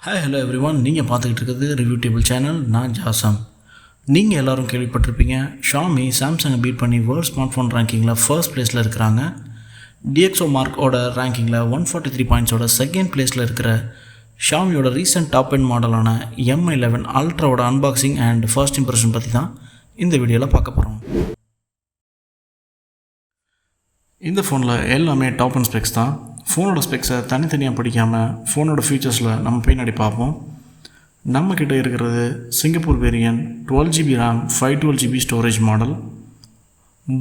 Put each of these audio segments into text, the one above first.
Hi hello everyone, நீங்கள் பார்த்துக்கிட்டு இருக்கிறது ரிவ்யூ டேபிள் சேனல். நான் ஜாசம். நீங்கள் எல்லோரும் கேள்விப்பட்டிருப்பீங்க, ஷாமி சாம்சங்கை பீட் பண்ணி வேர்ல்ட் ஸ்மார்ட் ஃபோன் ரேங்கிங்கில் ஃபர்ஸ்ட் பிளேஸில் இருக்கிறாங்க. டிஎக்ஸோ மார்க்கோட ரேங்கிங்கில் 143 பாயிண்ட்ஸோட செகண்ட் பிளேஸில் இருக்கிற ஷாமியோட ரீசெண்ட் டாப் எண்ட் மாடலான Mi11 அல்ட்ராவோட அன்பாக்சிங் அண்ட் ஃபர்ஸ்ட் இம்ப்ரெஷன் பற்றி தான் இந்த வீடியோவில் பார்க்க போகிறோம். இந்த ஃபோனில் எல்லாமே டாப் அண்ட் ஸ்பெக்ஸ் தான். ஃபோனோட ஸ்பெக்ஸை தனித்தனியாக படிக்காமல் ஃபோனோட ஃபீச்சர்ஸில் நம்ம பின்னாடி பார்ப்போம். நம்மக்கிட்ட இருக்கிறது Singapore variant 12GB RAM 512GB storage model.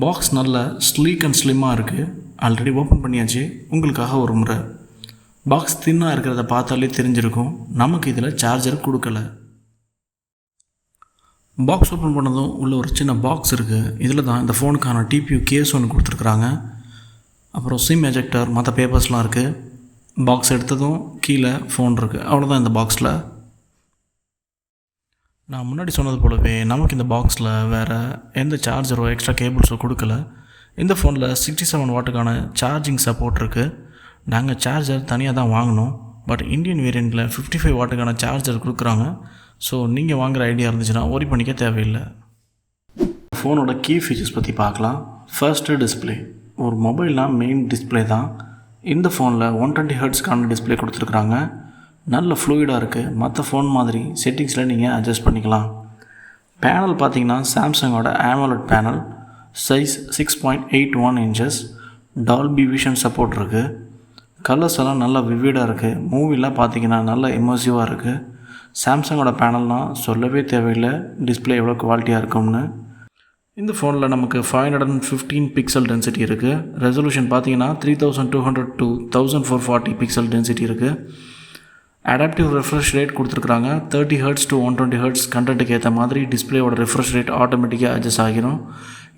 Box நல்ல ஸ்லீக் அண்ட் ஸ்லிம்மாக இருக்குது. ஆல்ரெடி ஓப்பன் பண்ணியாச்சு. உங்களுக்காக ஒரு முறை பாக்ஸ் தின்னாக இருக்கிறத பார்த்தாலே தெரிஞ்சிருக்கும். நமக்கு இதில் சார்ஜர் கொடுக்கல. பாக்ஸ் ஓப்பன் பண்ணதும் உள்ள ஒரு சின்ன பாக்ஸ் இருக்குது. இதில் தான் இந்த ஃபோனுக்கான டிபியூ கேஸ் ஒன்று கொடுத்துருக்குறாங்க. அப்புறம் சிம் எஜெக்டர், மற்ற பேப்பர்ஸ்லாம் இருக்குது. பாக்ஸ் எடுத்ததும் கீழே ஃபோன் இருக்குது. அவ்வளோதான் இந்த பாக்ஸில். நான் முன்னாடி சொன்னது போலவே நமக்கு இந்த பாக்ஸில் வேறு எந்த சார்ஜரோ எக்ஸ்ட்ரா கேபிள்ஸோ கொடுக்கல. இந்த ஃபோனில் 67 வாட்டுக்கான சார்ஜிங் சப்போர்ட் இருக்குது. நாங்கள் சார்ஜர் தனியாக தான் வாங்கினோம். பட் இந்தியன் வேரியண்ட்டில் 55 வாட்டுக்கான சார்ஜர் கொடுக்குறாங்க. ஸோ நீங்கள் வாங்குகிற ஐடியா இருந்துச்சுன்னா ஒரி பண்ணிக்க தேவையில்லை. ஃபோனோட கீ ஃபீச்சர்ஸ் பற்றி பார்க்கலாம். First display. ஒரு மொபைல்னால் மெயின் டிஸ்பிளே தான். இந்த ஃபோனில் 120 ஹெர்ட்ஸ்க்கான டிஸ்பிளே கொடுத்துருக்குறாங்க. நல்ல ஃப்ளூயிடாக இருக்குது. மற்ற ஃபோன் மாதிரி செட்டிங்ஸில் நீங்கள் அட்ஜஸ்ட் பண்ணிக்கலாம். பேனல் பார்த்திங்கன்னா சாம்சங்கோட AMOLED panel. Size 6.81 inches. Dolby vision support இருக்குது. கலர்ஸ் எல்லாம் நல்லா விவிடாக இருக்குது. மூவிலாம் பார்த்திங்கன்னா நல்லா இமர்சிவாக இருக்குது. சாம்சங்கோட பேனல்னால் சொல்லவே தேவையில்லை டிஸ்பிளே எவ்வளோ குவாலிட்டியாக இருக்கும்னு. இந்த ஃபோனில் நமக்கு 515 பிக்சல் டென்சிட்டி இருக்குது. ரெசல்யூஷன் பார்த்தீங்கன்னா 3200 to 1440 பிக்சல் டென்சிட்டி இருக்குது. அடாப்டிவ் ரெஃப்ரெஷ் ரேட் கொடுத்துருக்குறாங்க. 30 Hz to 120 Hz கண்டென்ட்டுக்கு ஏற்ற மாதிரி டிஸ்பிளேயோட ரெஃப்ரெஷ் ரேட் ஆட்டோமேட்டிக்காக அட்ஜஸ்ட் ஆகிரும்.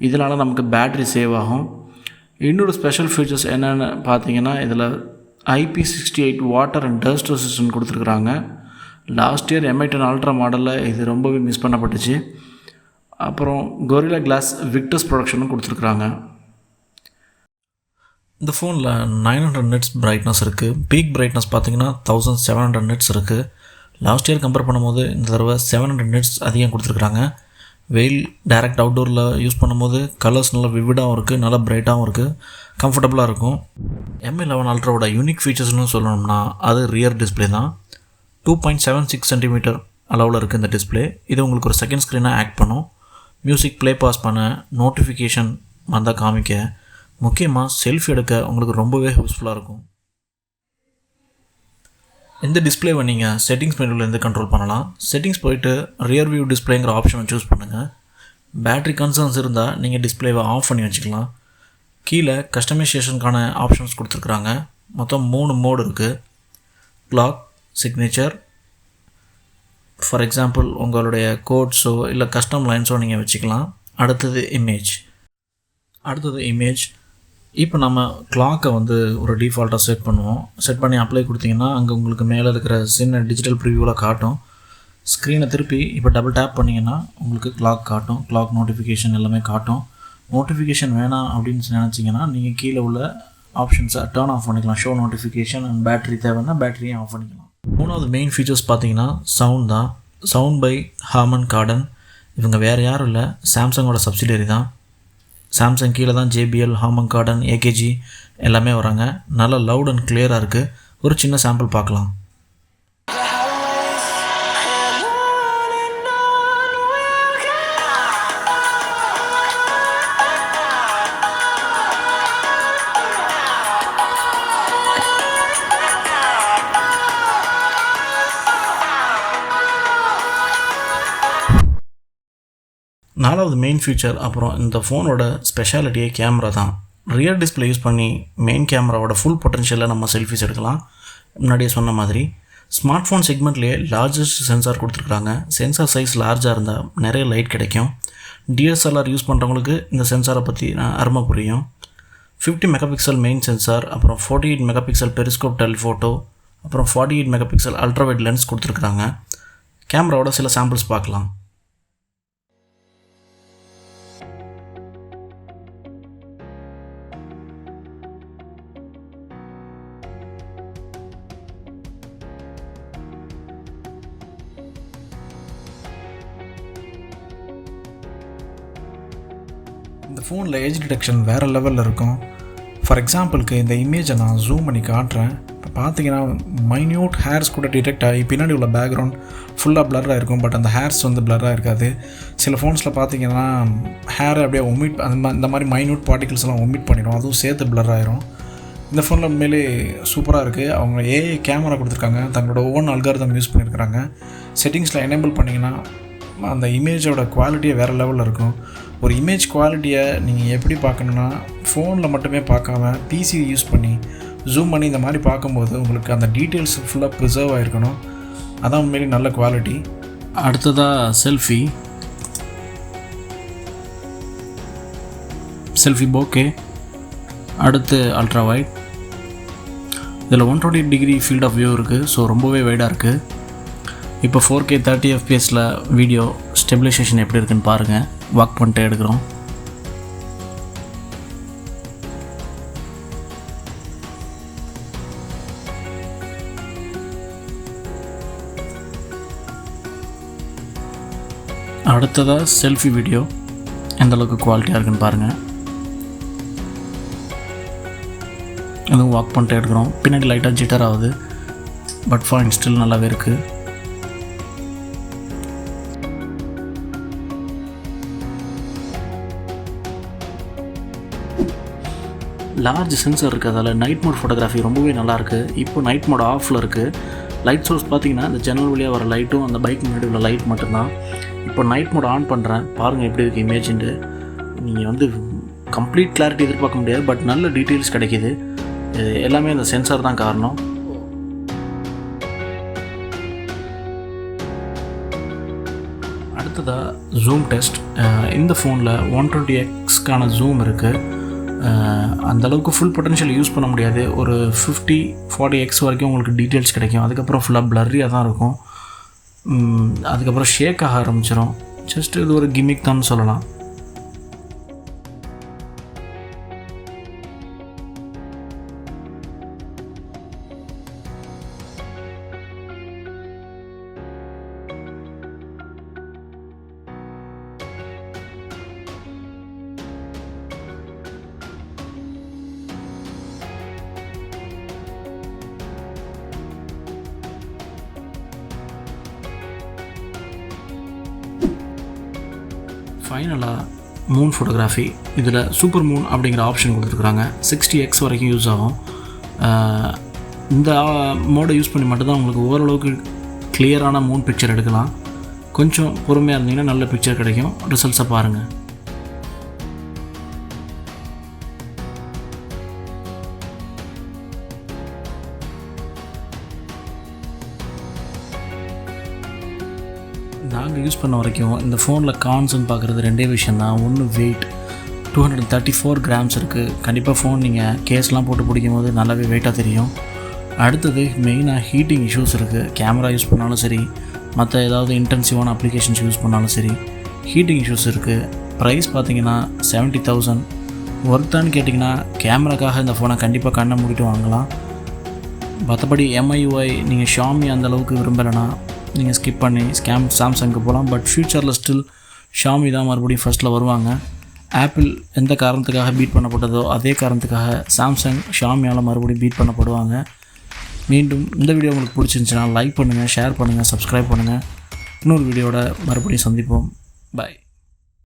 இதனால் நமக்கு பேட்ரி சேவ் ஆகும். இன்னொரு ஸ்பெஷல் ஃபீச்சர்ஸ் என்னென்னு பார்த்தீங்கன்னா, இதில் IP68 water and dust resistant கொடுத்துருக்குறாங்க. லாஸ்ட் இயர் Mi10 அல்ட்ரா மாடலில் இது ரொம்பவே மிஸ் பண்ணப்பட்டுச்சு. அப்புறம் கொரில்லா கிளாஸ் விக்டர்ஸ் ப்ரொடக்ஷனும் கொடுத்துருக்குறாங்க. இந்த ஃபோனில் 900 nits பிரைட்னஸ் இருக்குது. பீக் பிரைட்னஸ் பார்த்திங்கன்னா 1700 nits இருக்குது. லாஸ்ட் இயர் கம்பேர் பண்ணும்போது இந்த தடவை 700 nits அதிகம் கொடுத்துருக்குறாங்க. வெயில் டைரக்ட் அவுட்டோரில் யூஸ் பண்ணும்போது கலர்ஸ் நல்லா விவிடாகவும் இருக்குது, நல்லா பிரைட்டாகவும் இருக்குது, கம்ஃபர்டபுளாக இருக்கும். Mi11 அல்ட்ராவோட யூனிக் ஃபீச்சர்ஸ்னு சொல்லணும்னா அது ரியர் டிஸ்பிளே தான். 2.76 சென்டிமீட்டர் அளவில் இருக்குது இந்த டிஸ்பிளே. இது உங்களுக்கு ஒரு செகண்ட் ஸ்க்ரீனாக ஆக்ட் பண்ணும். மியூசிக் ப்ளே பாஸ் பண்ண, நோட்டிஃபிகேஷன் வந்தால் காமிக்க, முக்கியமாக செல்ஃபி எடுக்க உங்களுக்கு ரொம்பவே யூஸ்ஃபுல்லாக இருக்கும். இந்த டிஸ்பிளேவை நீங்கள் செட்டிங்ஸ் மெனுலேருந்து கண்ட்ரோல் பண்ணலாம். செட்டிங்ஸ் போயிட்டு ரியர் வியூ டிஸ்பிளேங்கிற ஆப்ஷனை சூஸ் பண்ணுங்கள். பேட்ரி கன்சர்ன்ஸ் இருந்தால் நீங்கள் டிஸ்பிளேவை ஆஃப் பண்ணி வச்சுக்கலாம். கீழே கஸ்டமைசேஷனுக்கான ஆப்ஷன்ஸ் கொடுத்துருக்குறாங்க. மொத்தம் 3 மோடு இருக்குது. கிளாக், சிக்னேச்சர், ஃபார் எக்ஸாம்பிள் உங்களுடைய கோட்ஸோ இல்லை கஸ்டம் லைன்ஸோ நீங்கள் வச்சுக்கலாம். அடுத்தது இமேஜ். இப்போ நம்ம கிளாக்கை ஒரு டிஃபால்ட்டாக செட் பண்ணுவோம். செட் பண்ணி அப்ளை கொடுத்தீங்கன்னா அங்கே உங்களுக்கு மேலே இருக்கிற சின்ன டிஜிட்டல் ப்ரிவியூவில் காட்டும். ஸ்க்ரீனை திருப்பி இப்போ டபுள் டேப் பண்ணிங்கன்னா உங்களுக்கு கிளாக் காட்டும். கிளாக் நோட்டிஃபிகேஷன் எல்லாமே காட்டும். நோட்டிஃபிகேஷன் வேணாம் அப்படின்னு நினச்சிங்கன்னா நீங்கள் கீழே உள்ள ஆப்ஷன்ஸை டர்ன் ஆஃப் பண்ணிக்கலாம். ஷோ நோட்டிஃபிகேஷன் அண்ட் பேட்டரி தேவைன்னா பேட்டரியும் ஆஃப் பண்ணிக்கலாம். மூணாவது மெயின் ஃபீச்சர்ஸ் பார்த்தீங்கன்னா சவுண்ட் தான். Sound by Harman Kardon. இவங்க வேறு யாரும் இல்லை, சாம்சங்கோட சப்சிடரி தான். சாம்சங் கீழே தான் JBL, ஹார்மன் கார்டன், AKG எல்லாமே வராங்க. நல்லா லவுட் அண்ட் கிளியராக இருக்குது. ஒரு சின்ன சாம்பிள் பார்க்கலாம். நாலாவது மெயின் ஃபீச்சர், அப்புறம் இந்த ஃபோனோட ஸ்பெஷாலிட்டியே கேமரா தான். ரியர் டிஸ்பிளே யூஸ் பண்ணி மெயின் கேமராவோட ஃபுல் பொட்டன்ஷியலில் நம்ம செல்ஃபிஸ் எடுக்கலாம். முன்னாடியே சொன்ன மாதிரி ஸ்மார்ட் ஃபோன் செக்மெண்ட்லேயே லார்ஜஸ்ட் சென்சார் கொடுத்துருக்குறாங்க. சென்சார் சைஸ் லார்ஜாக இருந்தால் நிறைய லைட் கிடைக்கும். DSLR யூஸ் பண்ணுறவங்களுக்கு இந்த சென்சாரை பற்றி அருமை புரியும். 50 மெகாபிக்சல் மெயின் சென்சார், அப்புறம் 48 மெகாபிக்சல் பெரிஸ்கோப் டெலிஃபோட்டோ, அப்புறம் 48 மெகாபிக்சல் அல்ட்ராவைட் லென்ஸ் கொடுத்துருக்குறாங்க. கேமராவோட சில சாம்பிள்ஸ் பார்க்கலாம். இந்த ஃபோனில் ஏஜ் டிடெக்ஷன் வேறு லெவலில் இருக்கும். ஃபார் எக்ஸாம்பிளுக்கு இந்த இமேஜை நான் ஜூம் பண்ணி காட்டுறேன். இப்போ பார்த்தீங்கன்னா மைன்யூட் ஹேர்ஸ் கூட டிடெக்ட் ஆகி பின்னாடி உள்ள பேக்ரவுண்ட் ஃபுல்லாக பிளராக இருக்கும். பட் அந்த ஹேர்ஸ் வந்து பிளராக இருக்காது. சில ஃபோன்ஸில் பார்த்தீங்கன்னா ஹேரை அப்படியே ஒமிட் இந்த மாதிரி மைன்யூட் பார்ட்டிகல்ஸ் எல்லாம் ஒமிட் பண்ணிடும், அதுவும் சேர்த்து பிளர் ஆயிரும். இந்த ஃபோனில் உண்மையிலே சூப்பராக இருக்குது. அவங்க ஏஐ கேமரா கொடுத்துருக்காங்க, தங்களோட ஓன் அல்காரிதம் யூஸ் பண்ணியிருக்கிறாங்க. செட்டிங்ஸில் எனேபிள் பண்ணிங்கன்னா அந்த இமேஜோட குவாலிட்டியே வேறு லெவலில் இருக்கும். ஒரு இமேஜ் குவாலிட்டியை நீங்கள் எப்படி பார்க்கணுன்னா ஃபோனில் மட்டுமே பார்க்காம பிசி யூஸ் பண்ணி ஜூம் பண்ணி இந்த மாதிரி பார்க்கும்போது உங்களுக்கு அந்த டீட்டெயில்ஸ் ஃபுல்லாக ப்ரிசர்வ் ஆகிருக்கணும். அதான் உண்மையிலே நல்ல குவாலிட்டி. அடுத்ததாக செல்ஃபி போக்கே, அடுத்து அல்ட்ரா வைட். இதில் 120 டிகிரி ஃபீல்ட் ஆஃப் வியூ இருக்குது. ஸோ ரொம்பவே வைடாக இருக்குது. இப்போ 4K 30 FPSல வீடியோ ஸ்டெபிலைசேஷன் எப்படி இருக்குன்னு பாருங்கள். வாக் பண்ணிட்டு எடுக்கிறோம். அடுத்ததாக செல்ஃபி வீடியோ எந்தளவுக்கு குவாலிட்டியாக இருக்குன்னு பாருங்கள். அதுவும் வாக் பண்ணிட்டு எடுக்கிறோம். பின்னாடி லைட்டாக ஜிட்டர் ஆகுது, பட் ஃபைன், ஸ்டில் நல்லாவே இருக்குது. லார்ஜ் சென்சர் இருக்கிறதால நைட் மோட் ஃபோட்டோகிராஃபி ரொம்பவே நல்லாயிருக்கு. இப்போ நைட் மோட் ஆஃபில் இருக்குது. லைட் சோர்ஸ் பார்த்தீங்கன்னா இந்த ஜன்னல் வழியாக வர லைட்டும் அந்த பைக் முன்னாடி உள்ள லைட் மட்டும்தான். இப்போ நைட் மோட் ஆன் பண்ணுறேன், பாருங்கள் எப்படி இருக்குது இமேஜின்ட்டு. நீங்கள் வந்து கம்ப்ளீட் கிளாரிட்டி எதிர்பார்க்க முடியாது, பட் நல்ல டீட்டெயில்ஸ் கிடைக்கிது. எல்லாமே அந்த சென்சார் தான் காரணம். அடுத்ததாக ஜூம் டெஸ்ட். இந்த ஃபோனில் 120x ஜூம் இருக்குது. அந்தளவுக்கு ஃபுல் பொட்டன்ஷியல் யூஸ் பண்ண முடியாது. ஒரு 50-40x வரைக்கும் உங்களுக்கு டீட்டெயில்ஸ் கிடைக்கும். அதுக்கப்புறம் ஃபுல்லாக பிளர்ரியாக தான் இருக்கும். அதுக்கப்புறம் ஷேக் ஆக ஆரம்பிச்சிடும். ஜஸ்ட் இது ஒரு கிமிக் தான் சொல்லலாம். ஃபைனலாக மூன் ஃபோட்டோகிராஃபி. இதில் சூப்பர் மூன் அப்படிங்கிற ஆப்ஷன் கொடுத்துருக்குறாங்க. 60x வரைக்கும் யூஸ் ஆகும். இந்த மோடை யூஸ் பண்ணி மட்டும்தான் உங்களுக்கு ஓரளவுக்கு கிளியரான மூன் பிக்சர் எடுக்கலாம். கொஞ்சம் பொறுமையாக இருந்தீங்கன்னா நல்ல பிக்சர் கிடைக்கும். ரிசல்ட்ஸை பாருங்கள். நாங்கள் யூஸ் பண்ண வரைக்கும் இந்த ஃபோனில் கான்ஸ்ன்னு பார்க்குறது ரெண்டே விஷயந்தான். ஒன்று வெயிட் 234 grams இருக்குது. கண்டிப்பாக ஃபோன் நீங்கள் கேஸ்லாம் போட்டு பிடிக்கும் போது நல்லாவே வெயிட்டாக தெரியும். அடுத்தது மெயினாக ஹீட்டிங் இஷ்யூஸ் இருக்குது. கேமரா யூஸ் பண்ணாலும் சரி, மற்ற ஏதாவது இன்டென்சிவான அப்ளிகேஷன்ஸ் யூஸ் பண்ணாலும் சரி, ஹீட்டிங் இஷ்யூஸ் இருக்குது. ப்ரைஸ் பார்த்தீங்கன்னா 70,000. ஒர்த்தான்னு கேட்டிங்கன்னா கேமராக்காக இந்த ஃபோனை கண்டிப்பாக கண்ணை மூடிட்டு வாங்கலாம். மற்றபடி MIUI நீங்கள் Xiaomi அந்தளவுக்கு விரும்பலைன்னா நீங்கள் ஸ்கிப் பண்ணி சாம்சங்க்கு போகலாம். பட் ஃப்யூச்சரில் ஸ்டில் Xiaomi தான் மறுபடியும் ஃபஸ்ட்டில் வருவாங்க. ஆப்பிள் எந்த காரணத்துக்காக பீட் பண்ணப்பட்டதோ அதே காரணத்துக்காக சாம்சங் Xiaomiயால் மறுபடியும் பீட் பண்ணப்படுவாங்க. மீண்டும் இந்த வீடியோ உங்களுக்கு பிடிச்சிருந்துச்சுன்னா லைக் பண்ணுங்கள், ஷேர் பண்ணுங்கள், சப்ஸ்கிரைப் பண்ணுங்கள். இன்னொரு வீடியோட மறுபடியும் சந்திப்போம். பாய்.